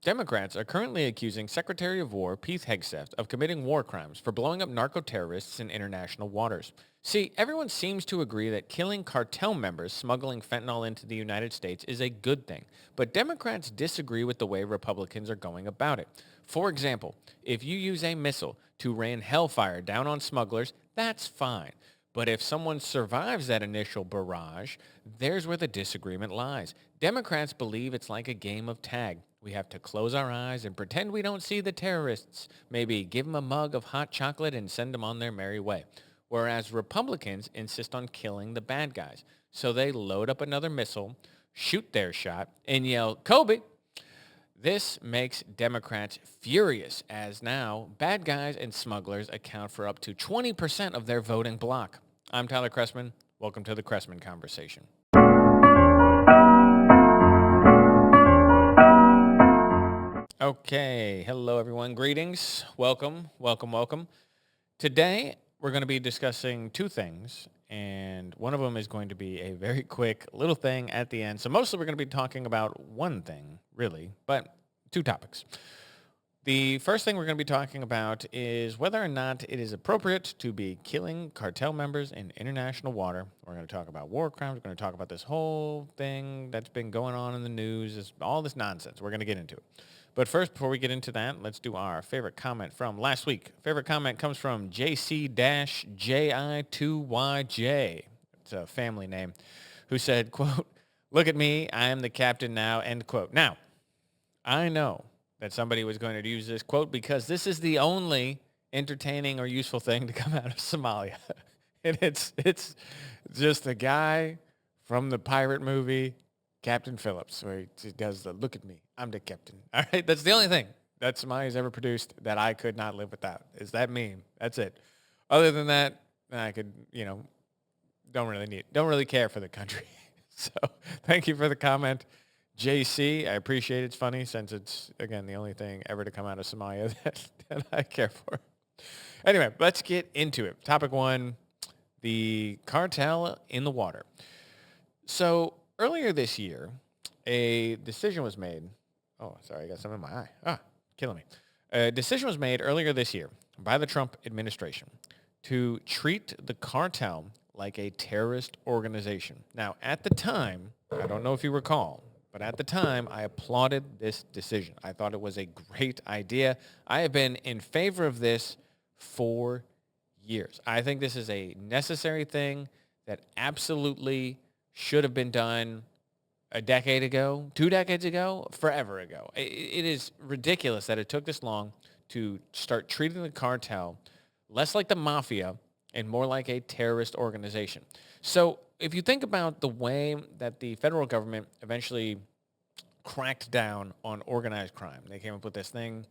Democrats are currently accusing Secretary of War Pete Hegseth of committing war crimes for blowing up narco-terrorists in international waters. See, everyone seems to agree that killing cartel members smuggling fentanyl into the United States is a good thing, but Democrats disagree with the way Republicans are going about it. For example, if you use a missile to rain hellfire down on smugglers, that's fine. But if someone survives that initial barrage, there's where the disagreement lies. Democrats believe it's like a game of tag. We have to close our eyes and pretend we don't see the terrorists. Maybe give them a mug of hot chocolate and send them on their merry way. Whereas Republicans insist on killing the bad guys. So they load up another missile, shoot their shot, and yell, Kobe! This makes Democrats furious, as now bad guys and smugglers account for up to 20% of their voting bloc. I'm Tyler Chrestman. Welcome to the Chrestman Conversation. Okay, hello everyone. Greetings. Welcome. Today, we're going to be discussing two things, and one of them is going to be a very quick little thing at the end. So mostly we're going to be talking about one thing, really, but two topics. The first thing we're going to be talking about is whether or not it is appropriate to be killing cartel members in international water. We're going to talk about war crimes. We're going to talk about this whole thing that's been going on in the news, all this nonsense. We're going to get into it. But first, before we get into that, let's do our favorite comment from last week. Favorite comment comes from JC-JI2YJ. It's a family name. Who said, quote, "Look at me, I am the captain now," end quote. Now, I know that somebody was going to use this quote because this is the only entertaining or useful thing to come out of Somalia. And it's just a guy from the pirate movie Captain Phillips, where he does the "look at me, I'm the captain." All right, that's the only thing that Somalia's ever produced that I could not live without, is that meme. That's it. Other than that, I could, don't really care for the country. So thank you for the comment, JC. I appreciate it. It's funny since it's, again, the only thing ever to come out of Somalia that I care for. Anyway, let's get into it. Topic one, the cartel in the water. So earlier this year, a decision was made. Oh, sorry, I got something in my eye. Killing me. A decision was made earlier this year by the Trump administration to treat the cartel like a terrorist organization. Now, at the time, I don't know if you recall, but at the time, I applauded this decision. I thought it was a great idea. I have been in favor of this for years. I think this is a necessary thing that absolutely should have been done a decade ago, 2 decades ago, forever ago. It is ridiculous that it took this long to start treating the cartel less like the mafia and more like a terrorist organization. So if you think about the way that the federal government eventually cracked down on organized crime, they came up with this thing,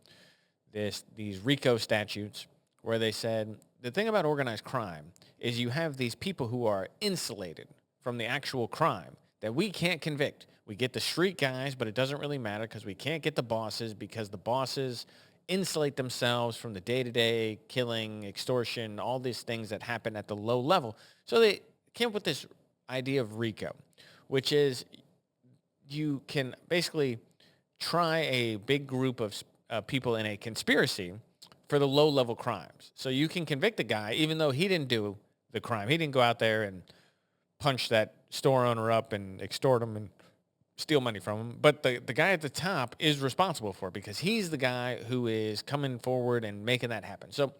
these RICO statutes, where they said the thing about organized crime is you have these people who are insulated from the actual crime that we can't convict. We get the street guys, but it doesn't really matter because we can't get the bosses because the bosses insulate themselves from the day-to-day killing, extortion, all these things that happen at the low level. So they came up with this idea of RICO, which is you can basically try a big group of people in a conspiracy for the low-level crimes. So you can convict the guy even though he didn't do the crime. He didn't go out there and punch that store owner up and extort him and steal money from him. But the guy at the top is responsible for it because he's the guy who is coming forward and making that happen. So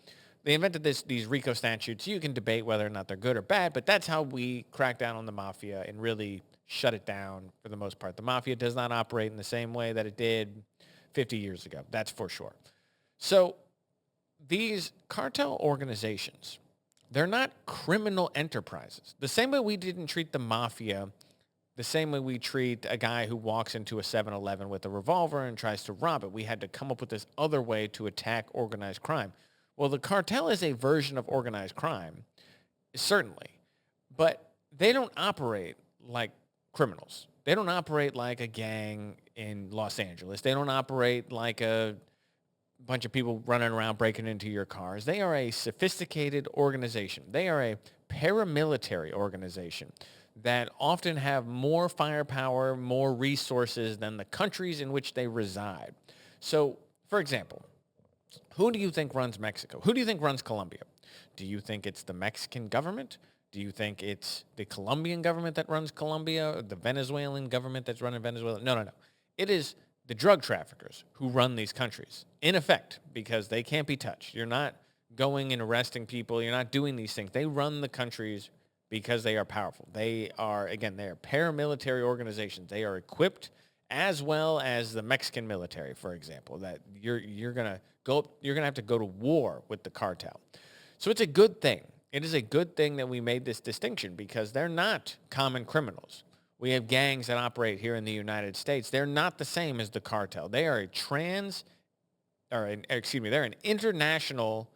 they invented these RICO statutes. You can debate whether or not they're good or bad, but that's how we crack down on the mafia and really shut it down for the most part. The mafia does not operate in the same way that it did 50 years ago. That's for sure. So these cartel organizations, they're not criminal enterprises. The same way we didn't treat the mafia, the same way we treat a guy who walks into a 7-Eleven with a revolver and tries to rob it. We had to come up with this other way to attack organized crime. Well, the cartel is a version of organized crime, certainly, but they don't operate like criminals. They don't operate like a gang in Los Angeles. They don't operate like a bunch of people running around breaking into your cars. They are a sophisticated organization. They are a paramilitary organization that often have more firepower, more resources than the countries in which they reside. So, for example, who do you think runs Mexico? Who do you think runs Colombia? Do you think it's the Mexican government? Do you think it's the Colombian government that runs Colombia, or the Venezuelan government that's running Venezuela? No, no, no. It is the drug traffickers who run these countries, in effect, because they can't be touched. You're not going and arresting people. You're not doing these things. They run the countries because they are powerful. They are, again, they are paramilitary organizations. They are equipped as well as the Mexican military, for example, that you're gonna have to go to war with the cartel. So it's a good thing. It is a good thing that we made this distinction because they're not common criminals. We have gangs that operate here in the United States. They're not the same as the cartel. They are they're an international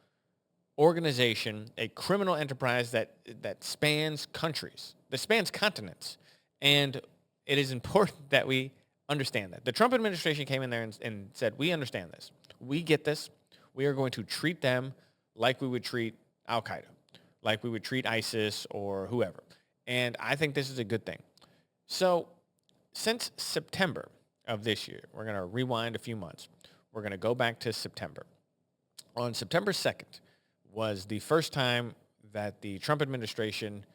organization, a criminal enterprise that spans countries, that spans continents. And it is important that we understand that. The Trump administration came in there and said, we understand this. We get this. We are going to treat them like we would treat Al-Qaeda, like we would treat ISIS or whoever. And I think this is a good thing. So since September of this year, we're going to rewind a few months. We're going to go back to September. On September 2nd was the first time that the Trump administration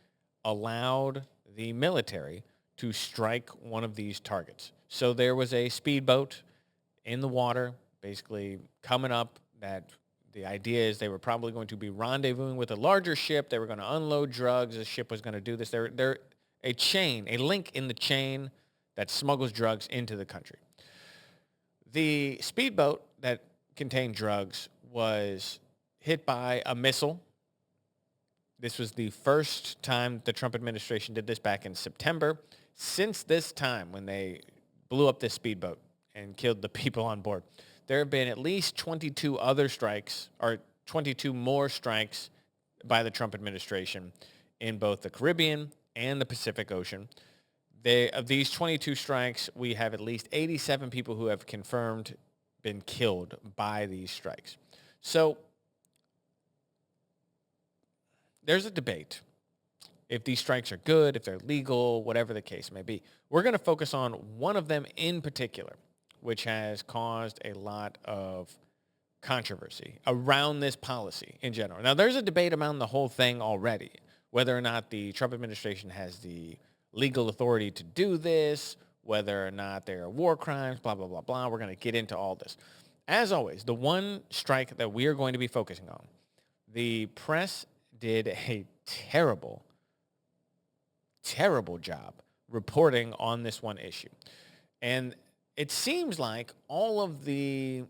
allowed the military to strike one of these targets. So there was a speedboat in the water, basically coming up, that the idea is they were probably going to be rendezvousing with a larger ship. They were going to unload drugs. The ship was going to do this. They're a link in the chain that smuggles drugs into the country. The speedboat that contained drugs was hit by a missile. This was the first time the Trump administration did this back in September. Since this time, when they blew up this speedboat and killed the people on board, there have been at least 22 other strikes, or 22 more strikes by the Trump administration in both the Caribbean and the Pacific Ocean. Of these 22 strikes, we have at least 87 people who have confirmed been killed by these strikes. So there's a debate if these strikes are good, if they're legal, whatever the case may be. We're going to focus on one of them in particular, which has caused a lot of controversy around this policy in general. Now, there's a debate around the whole thing already, whether or not the Trump administration has the legal authority to do this, whether or not there are war crimes, blah, blah, blah, blah. We're going to get into all this. As always, the one strike that we are going to be focusing on, the press did a terrible job reporting on this one issue. And it seems like all of the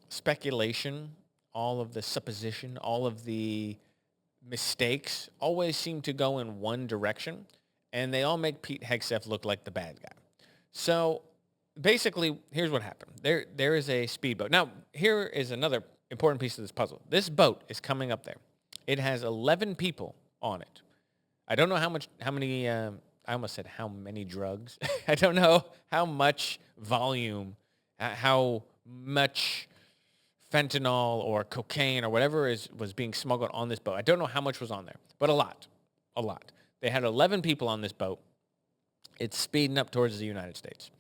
speculation, all of the supposition, all of the mistakes always seem to go in one direction, and they all make Pete Hegseth look like the bad guy. So basically, here's what happened. There is a speedboat. Now, here is another important piece of this puzzle. This boat is coming up there. It has 11 people on it. I don't know how many, I almost said how many drugs. I don't know how much volume, how much fentanyl or cocaine or whatever was being smuggled on this boat. I don't know how much was on there, but a lot. They had 11 people on this boat. It's speeding up towards the United States.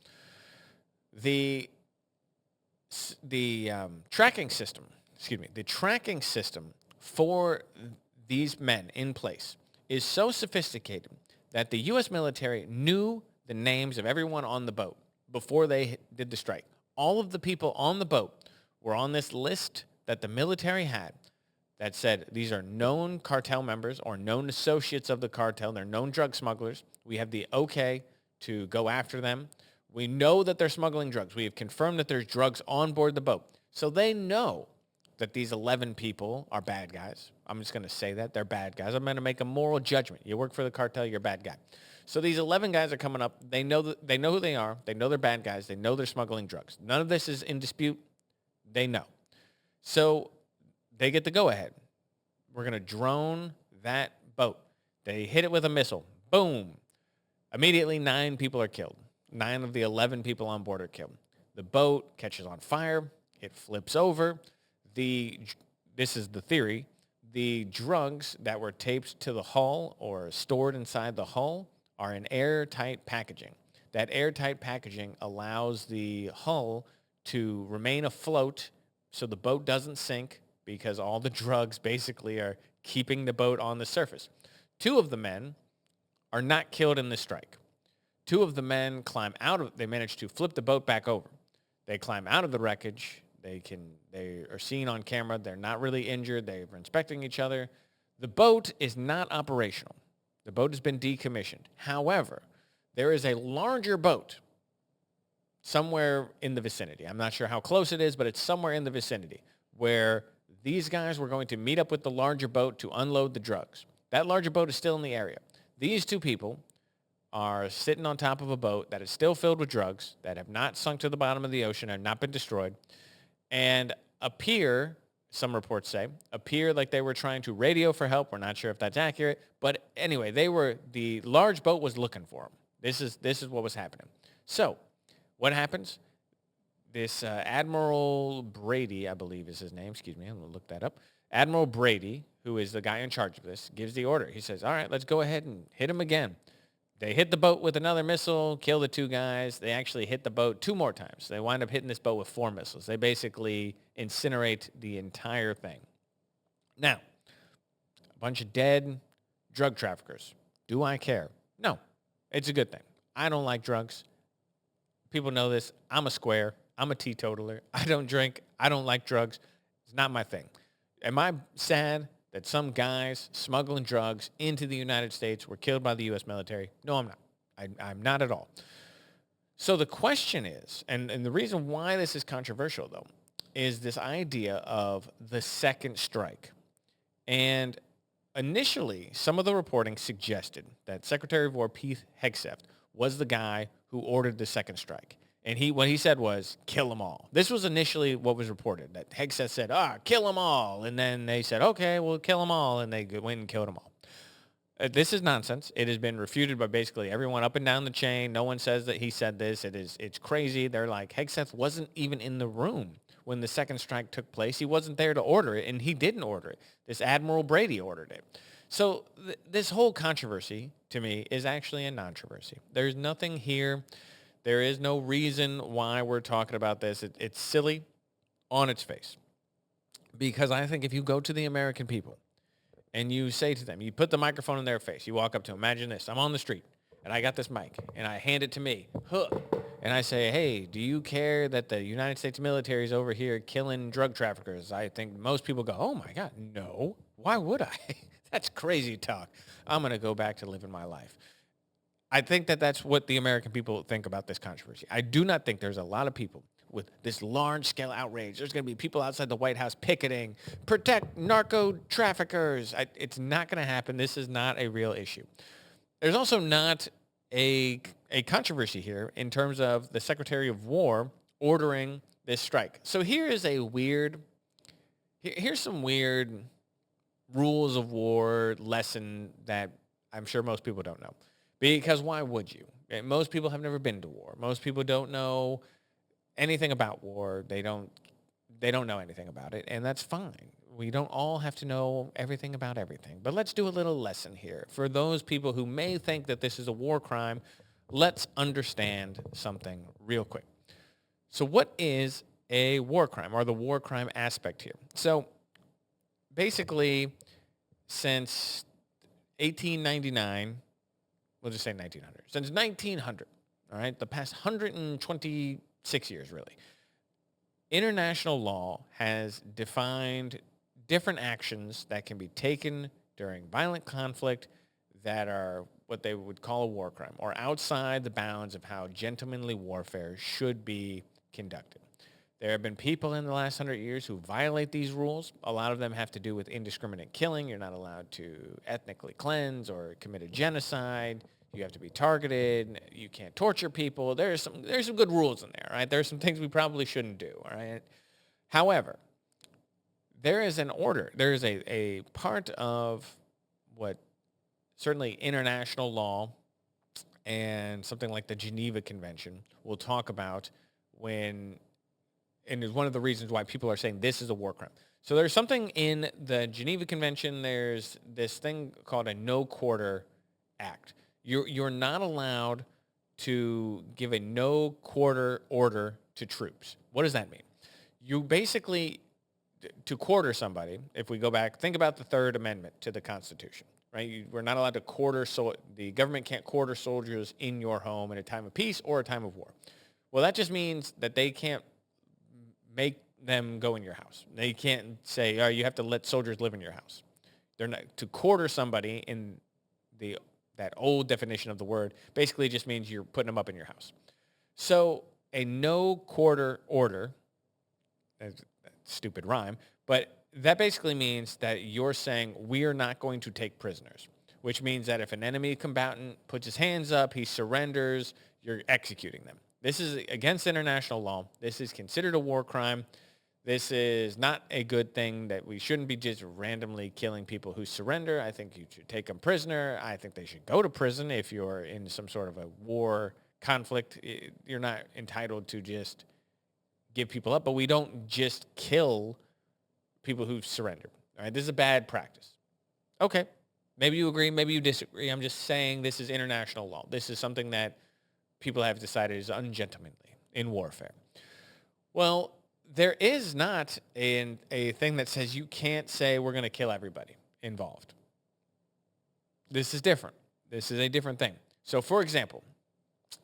The tracking system for these men in place is so sophisticated that the U.S. military knew the names of everyone on the boat before they did the strike. All of the people on the boat were on this list that the military had that said these are known cartel members or known associates of the cartel. They're known drug smugglers. We have the okay to go after them. We know that they're smuggling drugs. We have confirmed that there's drugs on board the boat. So they know that these 11 people are bad guys. I'm just going to say that. They're bad guys. I'm going to make a moral judgment. You work for the cartel, you're a bad guy. So these 11 guys are coming up. They know who they are. They know they're bad guys. They know they're smuggling drugs. None of this is in dispute. They know. So they get the go-ahead. We're going to drone that boat. They hit it with a missile. Boom. Immediately, 9 people are killed. 9 of the 11 people on board are killed. The boat catches on fire. It flips over. This is the theory. The drugs that were taped to the hull or stored inside the hull are in airtight packaging. That airtight packaging allows the hull to remain afloat so the boat doesn't sink because all the drugs basically are keeping the boat on the surface. Two of the men are not killed in this strike. Two of the men they manage to flip the boat back over. They climb out of the wreckage. They are seen on camera. They're not really injured. They're inspecting each other. The boat is not operational. The boat has been decommissioned. However, there is a larger boat somewhere in the vicinity. I'm not sure how close it is, but it's somewhere in the vicinity where these guys were going to meet up with the larger boat to unload the drugs. That larger boat is still in the area. These two people are sitting on top of a boat that is still filled with drugs that have not sunk to the bottom of the ocean, have not been destroyed, and some reports say, appear like they were trying to radio for help. We're not sure if that's accurate. But anyway, the large boat was looking for them. This is what was happening. So what happens? This Admiral Brady, I believe is his name. Excuse me, I'm going to look that up. Admiral Brady, who is the guy in charge of this, gives the order. He says, all right, let's go ahead and hit him again. They hit the boat with another missile, kill the two guys. They actually hit the boat 2 more times. They wind up hitting this boat with 4 missiles. They basically incinerate the entire thing. Now, a bunch of dead drug traffickers. Do I care? No. It's a good thing. I don't like drugs. People know this. I'm a square. I'm a teetotaler. I don't drink. I don't like drugs. It's not my thing. Am I sad that some guys smuggling drugs into the United States were killed by the U.S. military? No, I'm not. I'm not at all. So the question is, and the reason why this is controversial, though, is this idea of the second strike. And initially, some of the reporting suggested that Secretary of War Pete Hegseth was the guy who ordered the second strike. And what he said was, kill them all. This was initially what was reported, that Hegseth said, kill them all. And then they said, okay, we'll kill them all. And they went and killed them all. This is nonsense. It has been refuted by basically everyone up and down the chain. No one says that he said this. It's crazy. They're like, Hegseth wasn't even in the room when the second strike took place. He wasn't there to order it, and he didn't order it. This Admiral Brady ordered it. So this whole controversy, to me, is actually a non-controversy. There's nothing here. There is no reason why we're talking about this. It's silly on its face. Because I think if you go to the American people and you say to them, you put the microphone in their face, you walk up to them, imagine this, I'm on the street and I got this mic and I hand it to me, and I say, hey, do you care that the United States military is over here killing drug traffickers? I think most people go, oh my God, no, why would I? That's crazy talk. I'm going to go back to living my life. I think that that's what the American people think about this controversy. I do not think there's a lot of people with this large-scale outrage. There's going to be people outside the White House picketing, protect narco traffickers. It's not going to happen. This is not a real issue. There's also not a controversy here in terms of the Secretary of War ordering this strike. So here's some weird rules of war lesson that I'm sure most people don't know. Because why would you? Most people have never been to war. Most people don't know anything about war. They don't know anything about it, and that's fine. We don't all have to know everything about everything. But let's do a little lesson here. For those people who may think that this is a war crime, let's understand something real quick. So what is a war crime, or the war crime aspect here? So basically, since 1899, we'll just say 1900. Since 1900, all right, the past 126 years, really, international law has defined different actions that can be taken during violent conflict that are what they would call a war crime, or outside the bounds of how gentlemanly warfare should be conducted. There have been people in the last 100 years who violate these rules. A lot of them have to do with indiscriminate killing. You're not allowed to ethnically cleanse or commit a genocide. You have to be targeted. You can't torture people. There's some good rules in there, right? There's some things we probably shouldn't do, all right? However, there is an order. There is a part of what certainly international law and something like the Geneva Convention will talk about when, and is one of the reasons why people are saying this is a war crime. So there's something in the Geneva Convention. There's this thing called a no quarter act. You're not allowed to give a no quarter order to troops. What does that mean? You basically, to quarter somebody, if we go back, think about the Third Amendment to the Constitution, right? We're not allowed to quarter, so the government can't quarter soldiers in your home in a time of peace or a time of war. Well, that just means that they can't make them go in your house. They can't say, oh, you have to let soldiers live in your house. They're not, to quarter somebody in that old definition of the word basically just means you're putting them up in your house. So a no quarter order, that's a stupid rhyme, but that basically means that you're saying we are not going to take prisoners, which means that if an enemy combatant puts his hands up, he surrenders, you're executing them. This is against international law. This is considered a war crime. This is not a good thing, that we shouldn't be just randomly killing people who surrender. I think you should take them prisoner. I think they should go to prison if you're in some sort of a war conflict. You're not entitled to just give people up, but we don't just kill people who've surrendered. All right, this is a bad practice. Okay, maybe you agree, maybe you disagree. I'm just saying this is international law. This is something that people have decided is ungentlemanly in warfare. Well, there is not a thing that says you can't say we're going to kill everybody involved. This is different. This is a different thing. So, for example,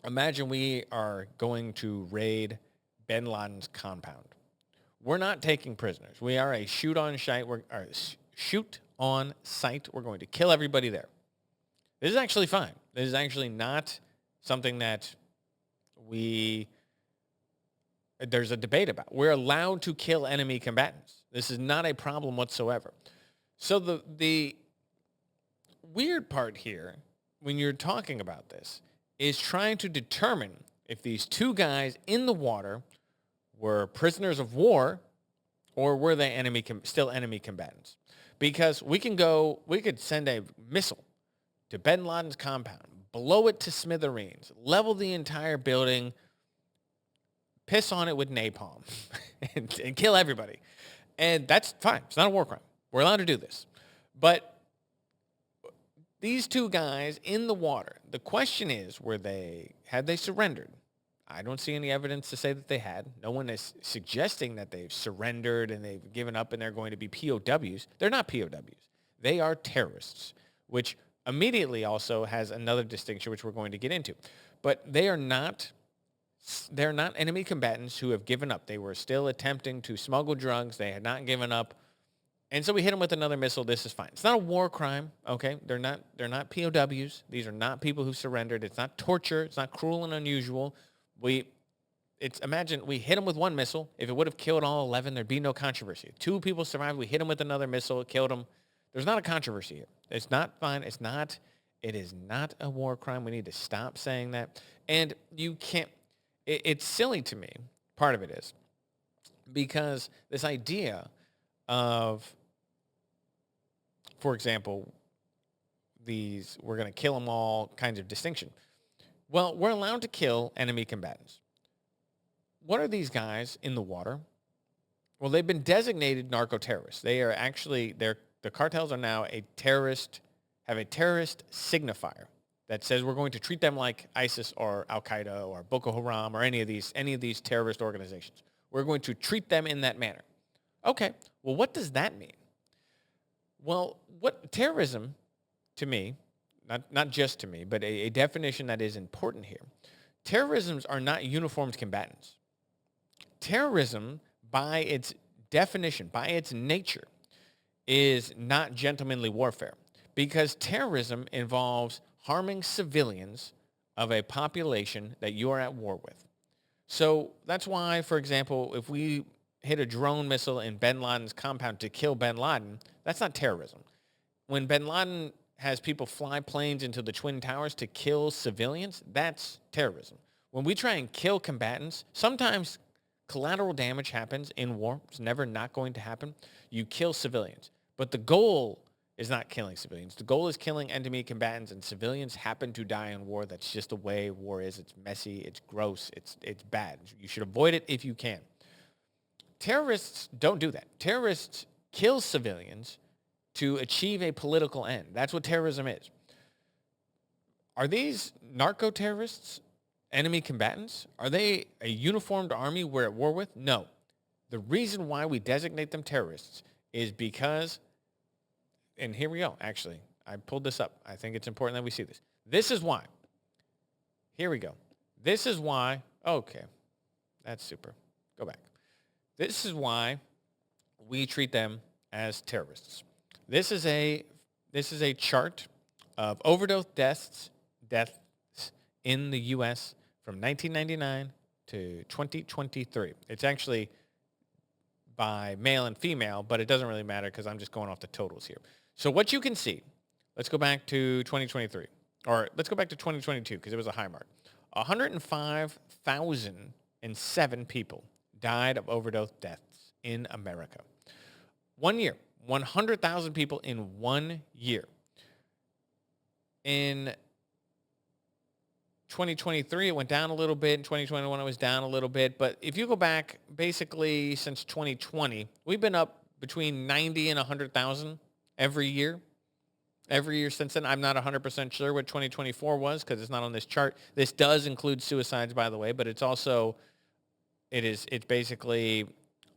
imagine we are going to raid bin Laden's compound. We're not taking prisoners. We are a shoot on sight. We're going to kill everybody there. This is actually fine. This is actually not something that there's a debate about. We're allowed to kill enemy combatants. This is not a problem whatsoever. So the weird part here, when you're talking about this, is trying to determine if these two guys in the water were prisoners of war or were they still enemy combatants. Because we could send a missile to bin Laden's compound, blow it to smithereens, level the entire building, piss on it with napalm, and kill everybody. And that's fine. It's not a war crime. We're allowed to do this. But these two guys in the water, the question is, had they surrendered? I don't see any evidence to say that they had. No one is suggesting that they've surrendered and they've given up and they're going to be POWs. They're not POWs. They are terrorists, which immediately also has another distinction, which we're going to get into. But they're not enemy combatants who have given up. They were still attempting to smuggle drugs. They had not given up. And so we hit them with another missile. This is fine. It's not a war crime, okay? They're not POWs. These are not people who surrendered. It's not torture. It's not cruel and unusual. Imagine we hit them with one missile. If it would have killed all 11, there'd be no controversy. Two people survived. We hit them with another missile. It killed them. There's not a controversy here. It's not fine. It is not a war crime. We need to stop saying that. And you can't. It's silly to me, part of it is, because this idea of, for example, we're going to kill them all kinds of distinction. Well, we're allowed to kill enemy combatants. What are these guys in the water? Well, they've been designated narco-terrorists. They are actually, the cartels are now have a terrorist signifier that says we're going to treat them like ISIS or Al-Qaeda or Boko Haram or any of these terrorist organizations. We're going to treat them in that manner. Okay, well, what does that mean? Well, what terrorism, to me, not just to me, but a definition that is important here, terrorisms are not uniformed combatants. Terrorism, by its definition, by its nature, is not gentlemanly warfare, because terrorism involves harming civilians of a population that you are at war with. So that's why, for example, if we hit a drone missile in bin Laden's compound to kill bin Laden, that's not terrorism. When bin Laden has people fly planes into the Twin Towers to kill civilians, that's terrorism. When we try and kill combatants, sometimes collateral damage happens in war. It's never not going to happen. You kill civilians. But the goal is not killing civilians. The goal is killing enemy combatants, and civilians happen to die in war. That's just the way war is. It's messy. It's gross. It's bad. You should avoid it if you can. Terrorists don't do that. Terrorists kill civilians to achieve a political end. That's what terrorism is. Are these narco-terrorists? enemy combatants? Are they a uniformed army we're at war with? No. The reason why we designate them terrorists is because, and here we go, actually. I pulled this up. I think it's important that we see this. This is why. Here we go. This is why. Okay. That's super. Go back. This is why we treat them as terrorists. This is a chart of overdose deaths in the U.S. from 1999 to 2023. It's actually by male and female, but it doesn't really matter because I'm just going off the totals here. So what you can see, let's go back to 2023, or let's go back to 2022 because it was a high mark. 105,007 people died of overdose deaths in America. 1 year, 100,000 people in 1 year. In 2023, it went down a little bit. In 2021, it was down a little bit. But if you go back, basically since 2020, we've been up between 90 and 100,000 every year. Every year since then. I'm not 100% sure what 2024 was because it's not on this chart. This does include suicides, by the way, but it's also, it's basically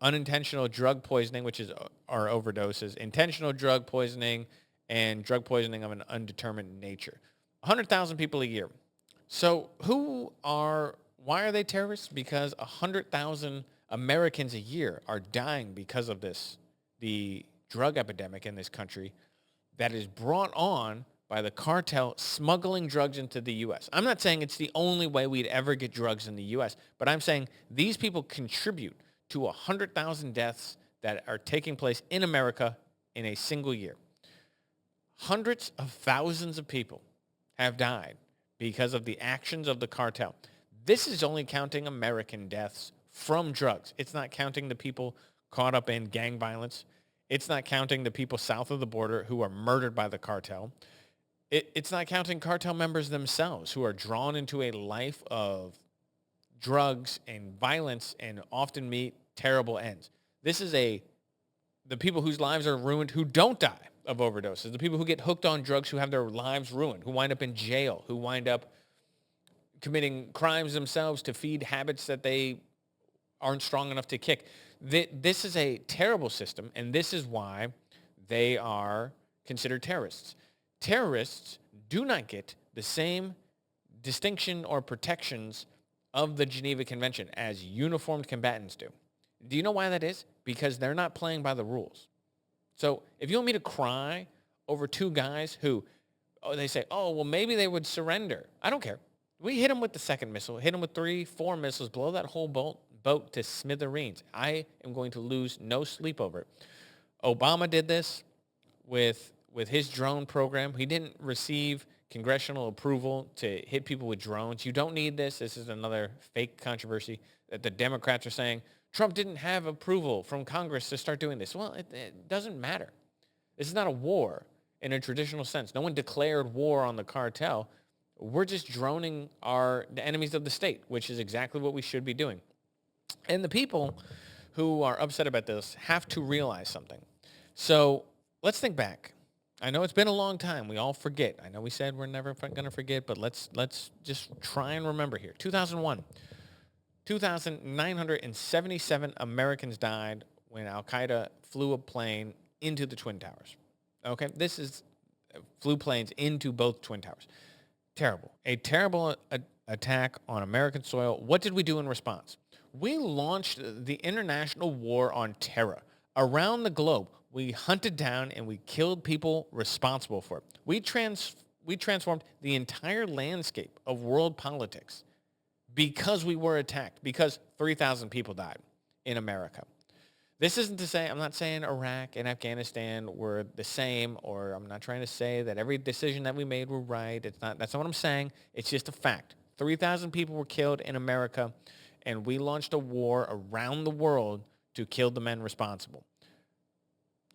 unintentional drug poisoning, which are overdoses, intentional drug poisoning, and drug poisoning of an undetermined nature. 100,000 people a year. So why are they terrorists? Because 100,000 Americans a year are dying because of this, the drug epidemic in this country that is brought on by the cartel smuggling drugs into the U.S. I'm not saying it's the only way we'd ever get drugs in the U.S., but I'm saying these people contribute to 100,000 deaths that are taking place in America in a single year. Hundreds of thousands of people have died because of the actions of the cartel. This is only counting American deaths from drugs. It's not counting the people caught up in gang violence. It's not counting the people south of the border who are murdered by the cartel. It's not counting cartel members themselves who are drawn into a life of drugs and violence and often meet terrible ends. This is the people whose lives are ruined who don't die of overdoses, the people who get hooked on drugs who have their lives ruined, who wind up in jail, who wind up committing crimes themselves to feed habits that they aren't strong enough to kick. This is a terrible system, and this is why they are considered terrorists. Terrorists do not get the same distinction or protections of the Geneva Convention as uniformed combatants do. Do you know why that is? Because they're not playing by the rules. So if you want me to cry over two guys who, they say, oh, well, maybe they would surrender. I don't care. We hit them with the second missile, hit them with 3, 4 missiles, blow that whole boat to smithereens. I am going to lose no sleep over it. Obama did this with his drone program. He didn't receive congressional approval to hit people with drones. You don't need this. This is another fake controversy that the Democrats are saying. Trump didn't have approval from Congress to start doing this. Well, it doesn't matter. This is not a war in a traditional sense. No one declared war on the cartel. We're just droning the enemies of the state, which is exactly what we should be doing. And the people who are upset about this have to realize something. So let's think back. I know it's been a long time. We all forget. I know we said we're never going to forget, but let's just try and remember here. 2001. 2,977 Americans died when Al-Qaeda flew a plane into the Twin Towers. Okay? Flew planes into both Twin Towers. Terrible. A terrible attack on American soil. What did we do in response? We launched the international war on terror. Around the globe, we hunted down and we killed people responsible for it. We transformed the entire landscape of world politics because we were attacked, because 3,000 people died in America. This isn't to say, I'm not saying Iraq and Afghanistan were the same, or I'm not trying to say that every decision that we made were right. That's not what I'm saying. It's just a fact. 3,000 people were killed in America, and we launched a war around the world to kill the men responsible.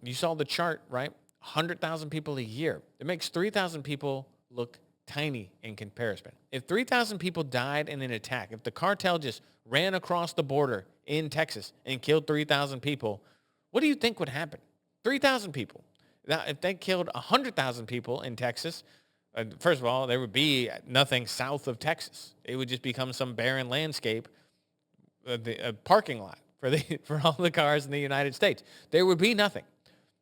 You saw the chart, right? 100,000 people a year. It makes 3,000 people look tiny in comparison. If 3,000 people died in an attack, if the cartel just ran across the border in Texas and killed 3,000 people, what do you think would happen? 3,000 people. Now, if they killed 100,000 people in Texas, First of all, there would be nothing south of Texas. It would just become some barren landscape, a parking lot for all the cars in the United States. There would be nothing.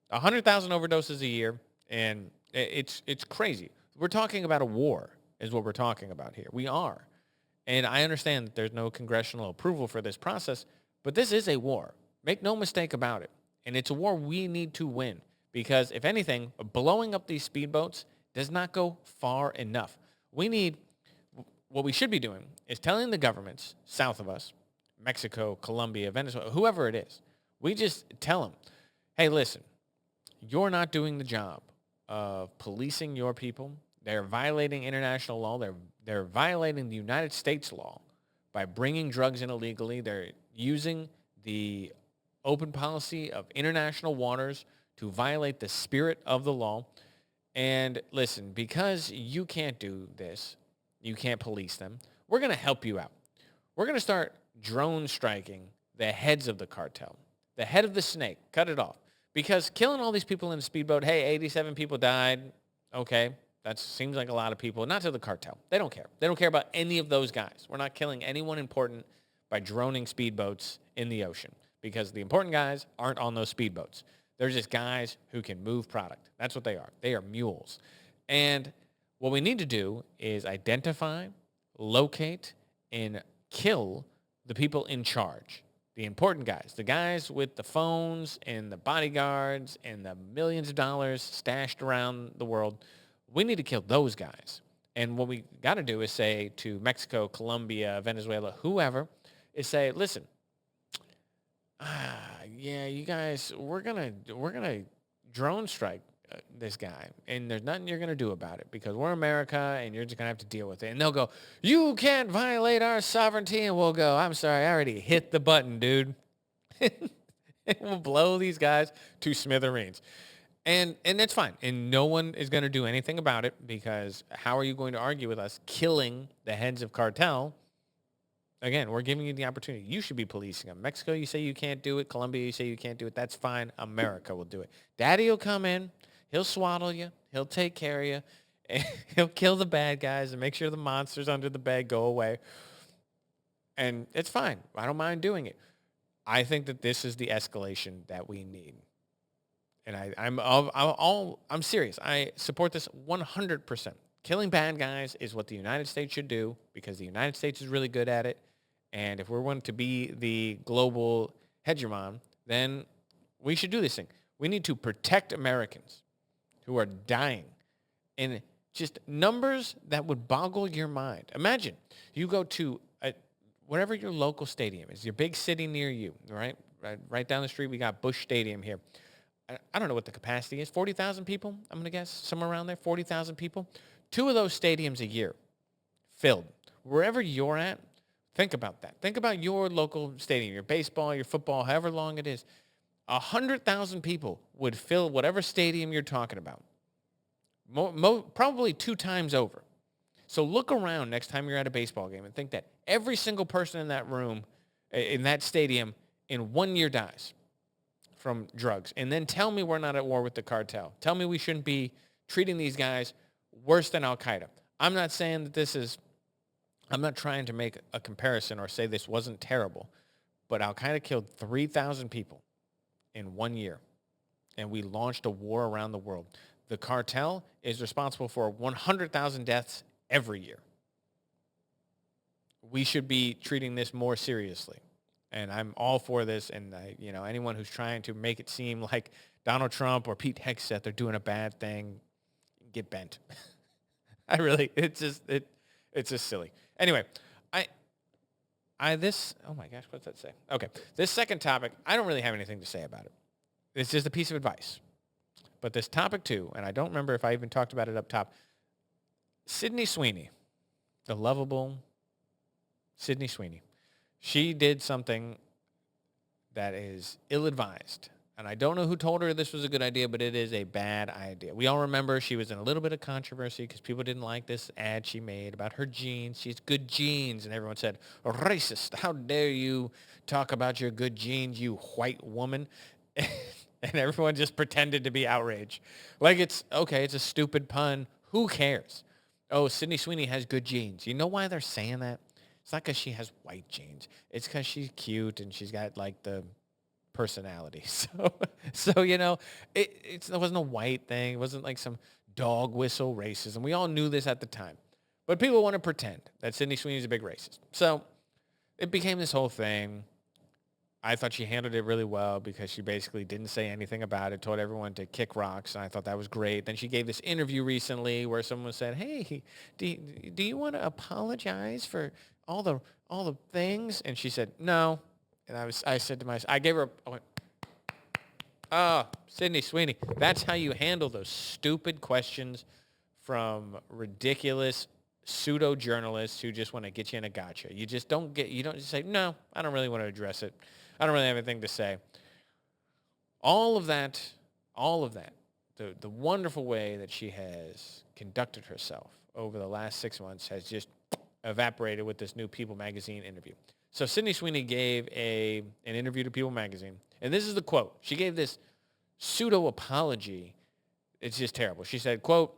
100,000 overdoses a year, and it's crazy. We're talking about a war is what we're talking about here. We are. And I understand that there's no congressional approval for this process, but this is a war. Make no mistake about it. And it's a war we need to win because, if anything, blowing up these speedboats does not go far enough. What we should be doing is telling the governments south of us, Mexico, Colombia, Venezuela, whoever it is, we just tell them, hey, listen, you're not doing the job of policing your people. They're violating international law. They're violating the United States law by bringing drugs in illegally. They're using the open policy of international waters to violate the spirit of the law. And listen, because you can't do this, you can't police them, we're going to help you out. We're going to start drone striking the heads of the cartel, the head of the snake, cut it off. Because killing all these people in a speedboat, hey, 87 people died, okay, that seems like a lot of people. Not to the cartel. They don't care. They don't care about any of those guys. We're not killing anyone important by droning speedboats in the ocean because the important guys aren't on those speedboats. They're just guys who can move product. That's what they are. They are mules. And what we need to do is identify, locate, and kill the people in charge. The important guys, the guys with the phones and the bodyguards and the millions of dollars stashed around the world. We need to kill those guys. And what we got to do is say to Mexico, Colombia, Venezuela, whoever, is say, listen, yeah, you guys, we're gonna drone strike this guy, and there's nothing you're gonna do about it because we're America, and you're just gonna have to deal with it. And they'll go, you can't violate our sovereignty, and we'll go, I'm sorry, I already hit the button, dude. And we'll blow these guys to smithereens. And that's fine. And no one is going to do anything about it because how are you going to argue with us killing the heads of cartel? Again, we're giving you the opportunity. You should be policing them. Mexico, you say you can't do it. Colombia, you say you can't do it. That's fine. America will do it. Daddy will come in. He'll swaddle you. He'll take care of you. And he'll kill the bad guys and make sure the monsters under the bed go away. And it's fine. I don't mind doing it. I think that this is the escalation that we need. And I'm serious. I support this 100%. Killing bad guys is what the United States should do because the United States is really good at it. And if we're going to be the global hegemon, then we should do this thing. We need to protect Americans who are dying in just numbers that would boggle your mind. Imagine you go to whatever your local stadium is, your big city near you, right? Right down the street, we got Busch Stadium here. I don't know what the capacity is, 40,000 people, I'm going to guess, somewhere around there, 40,000 people. 2 of those stadiums a year filled. Wherever you're at, think about that. Think about your local stadium, your baseball, your football, however long it is. 100,000 people would fill whatever stadium you're talking about, probably 2 times over. So look around next time you're at a baseball game and think that every single person in that room, in that stadium, in 1 year dies from drugs. And then tell me we're not at war with the cartel. Tell me we shouldn't be treating these guys worse than Al-Qaeda. I'm not saying that I'm not trying to make a comparison or say this wasn't terrible, but Al-Qaeda killed 3,000 people in 1 year, and we launched a war around the world. The cartel is responsible for 100,000 deaths every year. We should be treating this more seriously. And I'm all for this. And anyone who's trying to make it seem like Donald Trump or Pete Hegseth are doing a bad thing, get bent. It's just silly. Anyway, oh my gosh, what's that say? Okay, this second topic, I don't really have anything to say about it. It's just a piece of advice. But this topic too, and I don't remember if I even talked about it up top. Sydney Sweeney, the lovable Sydney Sweeney. She did something that is ill-advised. And I don't know who told her this was a good idea, but it is a bad idea. We all remember she was in a little bit of controversy because people didn't like this ad she made about her jeans. She has good jeans. And everyone said, racist, how dare you talk about your good jeans, you white woman. And everyone just pretended to be outraged. Like it's a stupid pun. Who cares? Oh, Sydney Sweeney has good genes. You know why they're saying that? It's not because she has white genes. It's because she's cute and she's got like the personality. So it wasn't a white thing. It wasn't like some dog whistle racism. We all knew this at the time. But people want to pretend that Sydney Sweeney's a big racist. So it became this whole thing. I thought she handled it really well because she basically didn't say anything about it, told everyone to kick rocks, and I thought that was great. Then she gave this interview recently where someone said, hey, do you want to apologize for all the things? And she said, no. And I said to myself, I went, oh, Sydney Sweeney, that's how you handle those stupid questions from ridiculous pseudo-journalists who just want to get you in a gotcha. You don't just say, no, I don't really want to address it. I don't really have anything to say. All of that, the wonderful way that she has conducted herself over the last 6 months has just evaporated with this new People magazine interview. So Sydney Sweeney gave an interview to People magazine, and this is the quote. She gave this pseudo-apology. It's just terrible. She said, quote,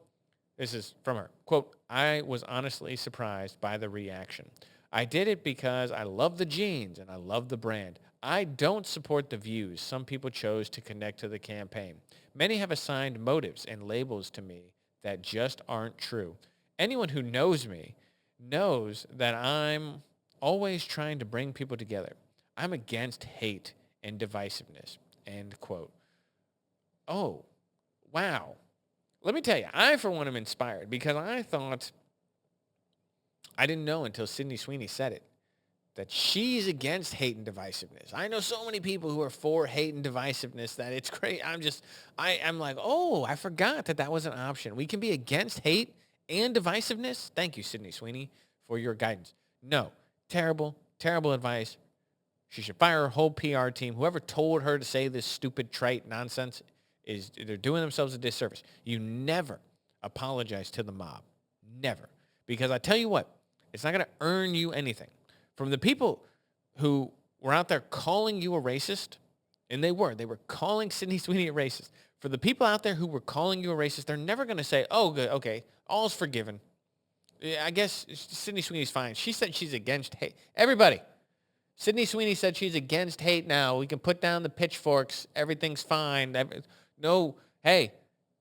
this is from her, quote, I was honestly surprised by the reaction. I did it because I love the jeans and I love the brand. I don't support the views some people chose to connect to the campaign. Many have assigned motives and labels to me that just aren't true. Anyone who knows me knows that I'm always trying to bring people together. I'm against hate and divisiveness, end quote. Oh, wow. Let me tell you, I, for one, am inspired because I didn't know until Sydney Sweeney said it, that she's against hate and divisiveness. I know so many people who are for hate and divisiveness that it's great. I'm like, oh, I forgot that was an option. We can be against hate and divisiveness. Thank you, Sydney Sweeney, for your guidance. No, terrible, terrible advice. She should fire her whole PR team. Whoever told her to say this stupid, trite nonsense they're doing themselves a disservice. You never apologize to the mob. Never. Because I tell you what, it's not going to earn you anything. From the people who were out there calling you a racist, and they were calling Sydney Sweeney a racist. For the people out there who were calling you a racist, they're never going to say, oh, good, okay, all's forgiven. Yeah, I guess Sydney Sweeney's fine. She said she's against hate. Everybody, Sydney Sweeney said she's against hate now. We can put down the pitchforks. Everything's fine. No, hey,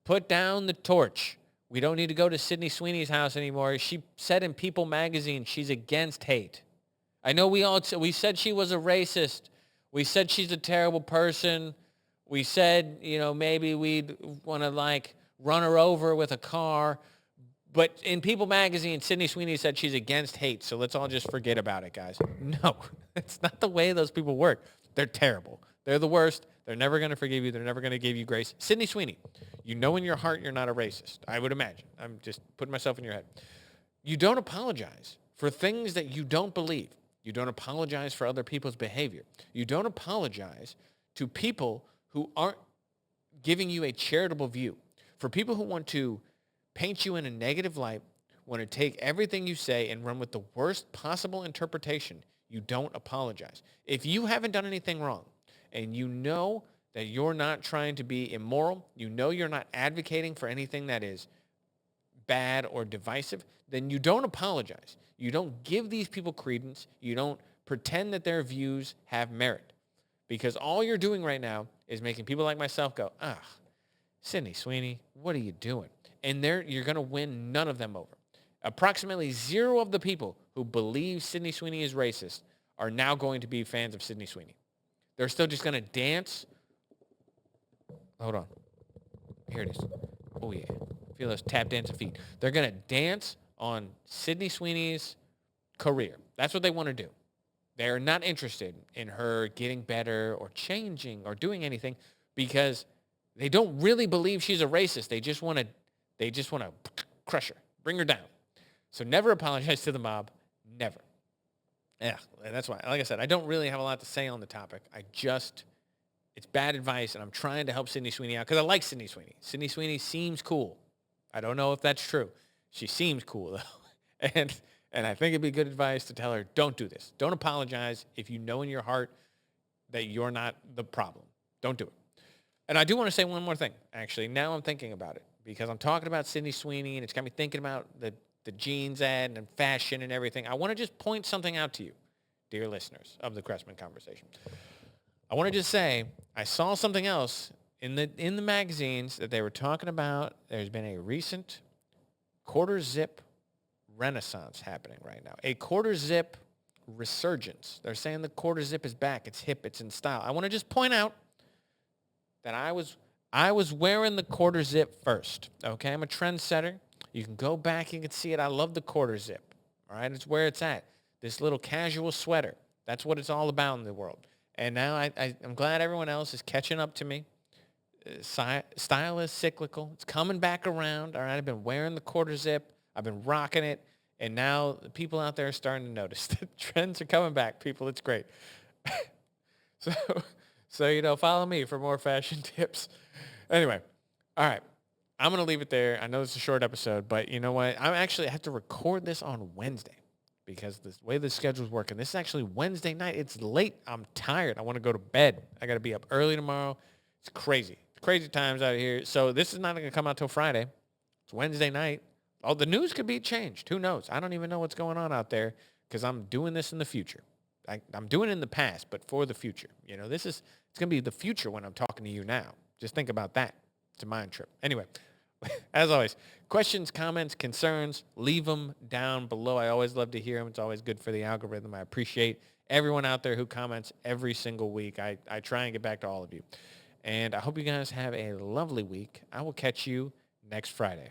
put down the torch. We don't need to go to Sydney Sweeney's house anymore. She said in People magazine she's against hate. I know we said she was a racist. We said she's a terrible person. We said, maybe we'd want to run her over with a car. But in People magazine, Sydney Sweeney said she's against hate. So let's all just forget about it, guys. No, that's not the way those people work. They're terrible. They're the worst. They're never going to forgive you. They're never going to give you grace. Sydney Sweeney, you know in your heart you're not a racist. I would imagine. I'm just putting myself in your head. You don't apologize for things that you don't believe. You don't apologize for other people's behavior. You don't apologize to people who aren't giving you a charitable view. For people who want to paint you in a negative light, want to take everything you say and run with the worst possible interpretation, you don't apologize. If you haven't done anything wrong, and you know that you're not trying to be immoral, you know you're not advocating for anything that is bad or divisive, then you don't apologize. You don't give these people credence. You don't pretend that their views have merit. Because all you're doing right now is making people like myself go, Sydney Sweeney, what are you doing? And you're going to win none of them over. Approximately 0 of the people who believe Sydney Sweeney is racist are now going to be fans of Sydney Sweeney. They're still just going to dance. Hold on. Here it is. Oh, yeah. Feel those tap dancing feet. They're going to dance on Sydney Sweeney's career. That's what they want to do. They're not interested in her getting better or changing or doing anything because they don't really believe she's a racist. They just want to crush her, bring her down. So never apologize to the mob. Never. Yeah, that's why. Like I said, I don't really have a lot to say on the topic. It's bad advice, and I'm trying to help Sydney Sweeney out because I like Sydney Sweeney. Sydney Sweeney seems cool. I don't know if that's true. She seems cool, though. And I think it'd be good advice to tell her, don't do this. Don't apologize if you know in your heart that you're not the problem. Don't do it. And I do want to say one more thing, actually. Now I'm thinking about it. because I'm talking about Sydney Sweeney and it's got me thinking about the jeans ad and fashion and everything. I want to just point something out to you, dear listeners of the Chrestman Conversation. I want to just say I saw something else in the magazines that they were talking about. There's been a recent quarter zip renaissance happening right now. A quarter zip resurgence. They're saying the quarter zip is back. It's hip. It's in style. I want to just point out that I was wearing the quarter zip first. Okay, I'm a trendsetter. You can go back. You can see it. I love the quarter zip. All right, it's where it's at. This little casual sweater. That's what it's all about in the world. And now I'm glad everyone else is catching up to me. Style is cyclical. It's coming back around. All right, I've been wearing the quarter zip. I've been rocking it. And now the people out there are starting to notice. The trends are coming back, people. It's great. So, follow me for more fashion tips. Anyway, all right. I'm going to leave it there. I know it's a short episode, but you know what? I have to record this on Wednesday because the way the schedule's working. This is actually Wednesday night. It's late. I'm tired. I want to go to bed. I got to be up early tomorrow. It's crazy. Crazy times out here. So this is not going to come out till Friday. It's Wednesday night. Oh, the news could be changed. Who knows? I don't even know what's going on out there because I'm doing this in the future. I'm doing it in the past, but for the future. It's going to be the future when I'm talking to you now. Just think about that. It's a mind trip. Anyway, as always, questions, comments, concerns, leave them down below. I always love to hear them. It's always good for the algorithm. I appreciate everyone out there who comments every single week. I try and get back to all of you. And I hope you guys have a lovely week. I will catch you next Friday.